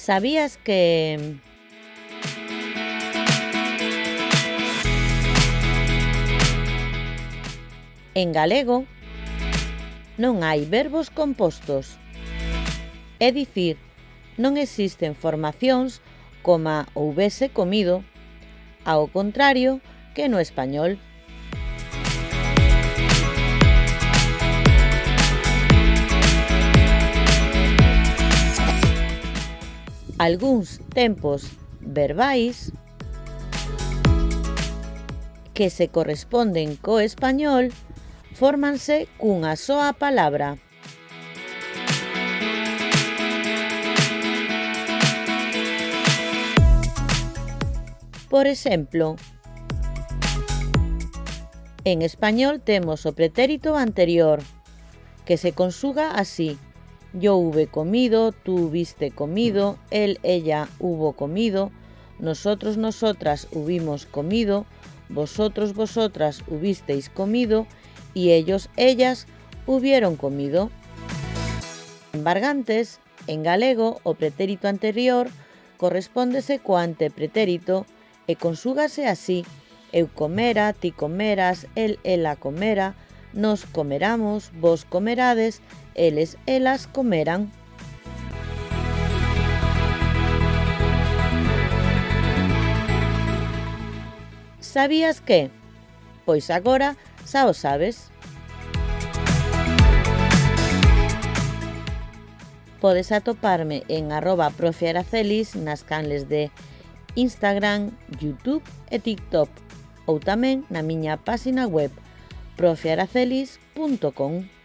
Sabías que en galego non hai verbos compostos? É dicir, non existen formacións coma houbese comido, ao contrario que no español. Algúns tempos verbais que se corresponden co español fórmanse cunha soa palabra. Por exemplo, en español temos o pretérito anterior, que se consuga así: yo hube comido, tú hubiste comido, él, ella hubo comido, nosotros, nosotras hubimos comido, vosotros, vosotras hubisteis comido y ellos, ellas hubieron comido. En Bargantes, en galego, o pretérito anterior correspóndese co antepretérito e consúgase así: eu comera, ti comeras, el, ela comera, nos comeramos, vos comerades, eles, elas comeran. Sabías que? Pois agora xa o sabes. Podes atoparme en @profearacelis nas canles de Instagram, YouTube e TikTok, ou tamén na miña páxina web profearacelis.com.